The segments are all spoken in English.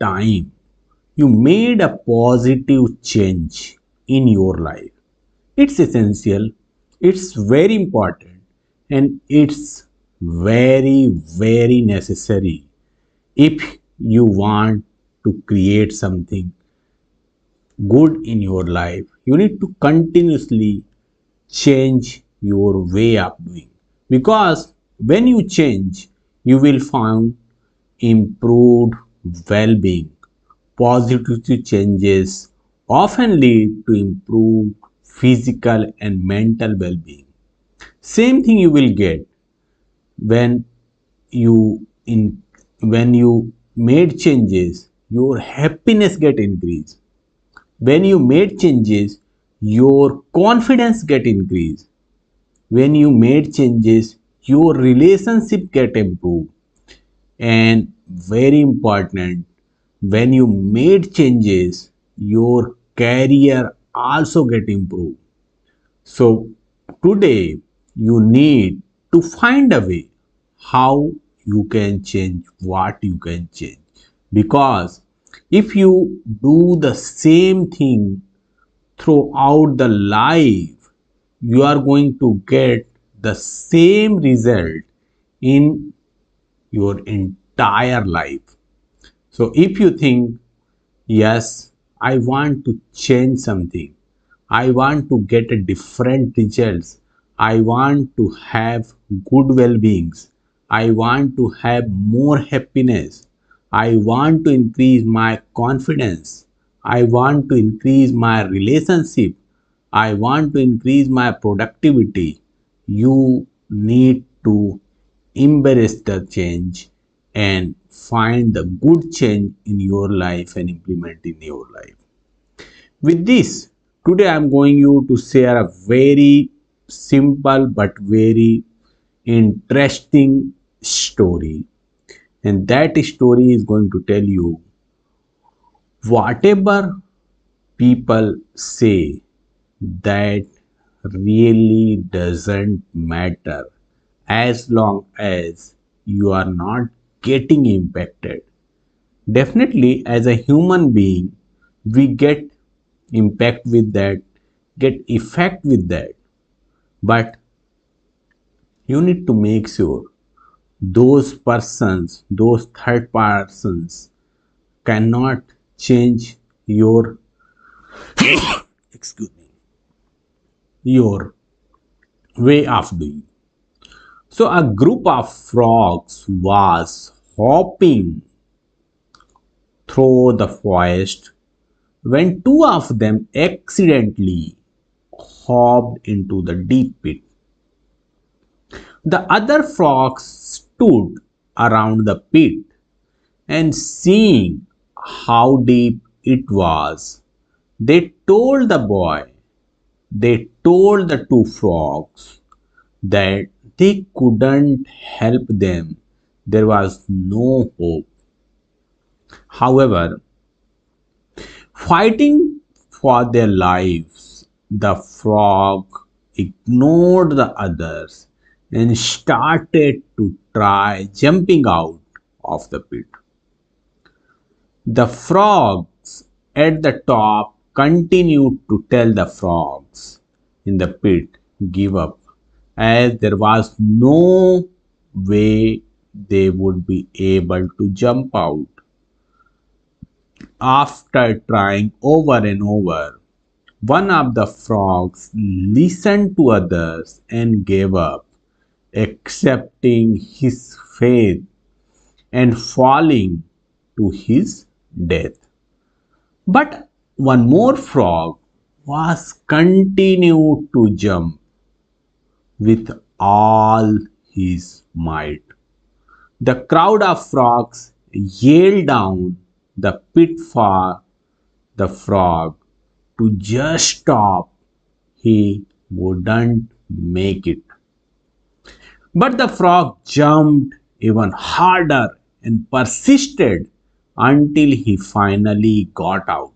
time you made a positive change in your life. It's essential, it's very important, and it's very, very necessary if you want to create something good in your life. You need to continuously change your way of doing, because when you change you will find improved well-being. Positive changes often lead to improved physical and mental well-being. Same thing you will get when you in when you made changes, your happiness get increased. When you made changes, your confidence get increased. When you made changes, your relationship get improved. And very important, when you made changes, your career also get improved. So today you need to find a way how you can change what you can change, because if you do the same thing throughout the life, you are going to get the same result in your entire life. So if you think, yes, I want to change something, I want to get a different results, I want to have good well-beings, I want to have more happiness, I want to increase my confidence, I want to increase my relationship, I want to increase my productivity. You need to embrace the change and find the good change in your life and implement in your life. With this, today I am going you to share a very simple but very interesting story, and that story is going to tell you whatever people say, that really doesn't matter as long as you are not getting impacted. Definitely, as a human being, we get impact with that, get effect with that, but you need to make sure those persons, those third persons cannot change your excuse me, your way of doing. So a group of frogs was hopping through the forest when two of them accidentally hopped into the deep pit. The other frogs stood around the pit, and seeing how deep it was, they told the boy, they told the two frogs that they couldn't help them. There was no hope. However, fighting for their lives, the frog ignored the others and started to try jumping out of the pit. The frogs at the top continued to tell the frogs in the pit give up, as there was no way they would be able to jump out. After trying over and over, one of the frogs listened to others and gave up, accepting his fate and falling to his death. But one more frog was continued to jump with all his might. The crowd of frogs yelled down the pit for the frog to just stop. He wouldn't make it. But the frog jumped even harder and persisted until he finally got out.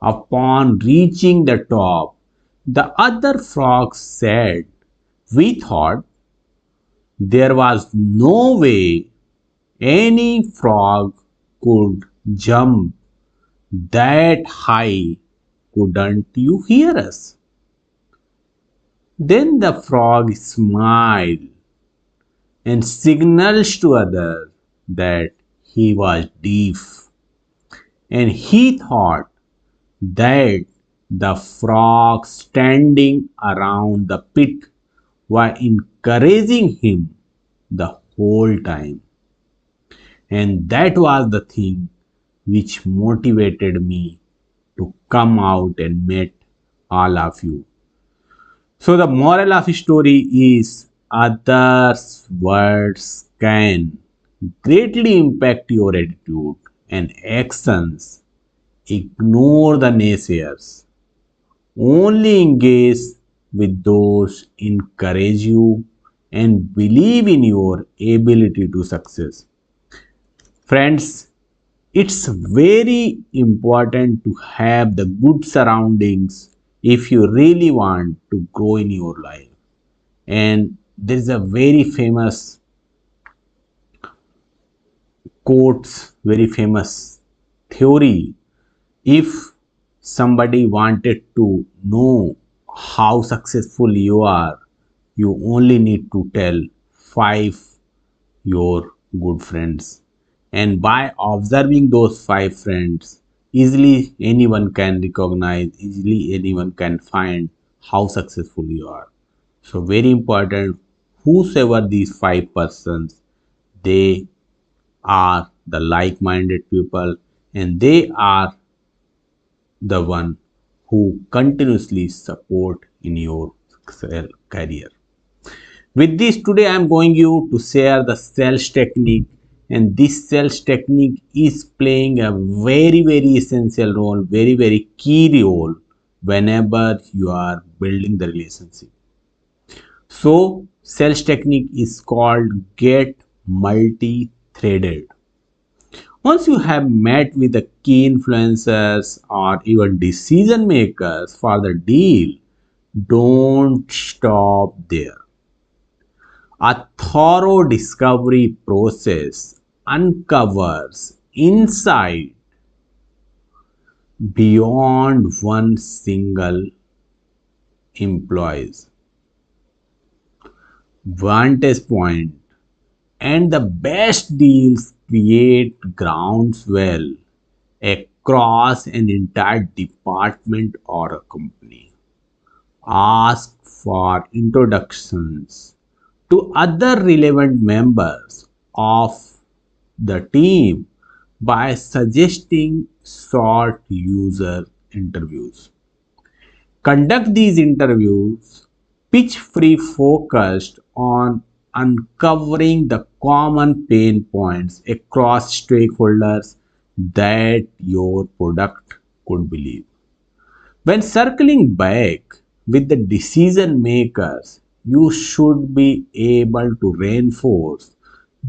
Upon reaching the top, the other frogs said, "We thought there was no way any frog could jump that high, couldn't you hear us? Then the frog smiled and signals to others that he was deaf, and he thought that the frogs standing around the pit were encouraging him the whole time. And that was the thing which motivated me to come out and meet all of you. So the moral of the story is others' words can greatly impact your attitude and actions. Ignore the naysayers. Only engage with those encourage you and believe in your ability to success. Friends, it's very important to have the good surroundings if you really want to grow in your life. And there is a very famous quotes, very famous theory. If somebody wanted to know how successful you are, you only need to tell five your good friends. And by observing those five friends, easily anyone can recognize, easily anyone can find how successful you are. So, very important, whosoever these five persons, they are the like minded people and they are the one who continuously support in your career. With this, today I am going you to share the sales technique, and this sales technique is playing a very essential role, very key role whenever you are building the relationship. So, sales technique is called get multi-threaded. Once you have met with the key influencers or even decision makers for the deal, don't stop there. A thorough discovery process uncovers insight beyond one single employee's vantage point, and the best deals create groundswell across an entire department or a company. Ask for introductions to other relevant members of the team by suggesting short user interviews. Conduct these interviews pitch free focused on uncovering the common pain points across stakeholders that your product could believe. When circling back with the decision makers, you should be able to reinforce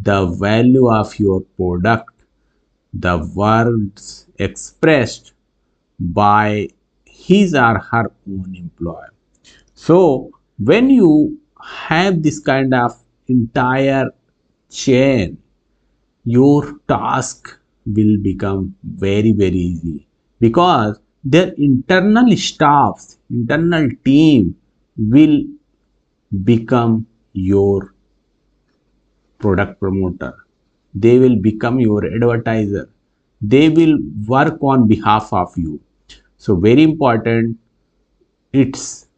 the value of your product, the words expressed by his or her own employer. So, when you have this kind of entire chain, your task will become very easy because their internal staffs, internal team will become your product promoter. They will become your advertiser. They will work on behalf of you. So, very important, it's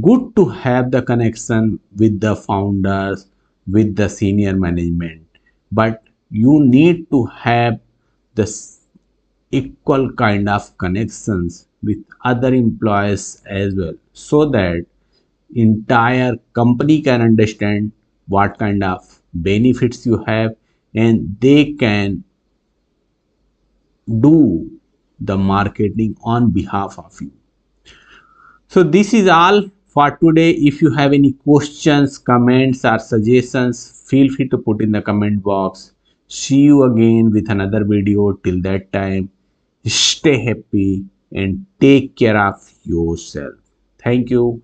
good to have the connection with the founders, with the senior management, but you need to have the equal kind of connections with other employees as well, so that entire company can understand what kind of benefits you have and they can do the marketing on behalf of you. So this is all for today. If you have any questions, comments or suggestions, feel free to put in the comment box. See you again with another video. Till that time, stay happy and take care of yourself. Thank you.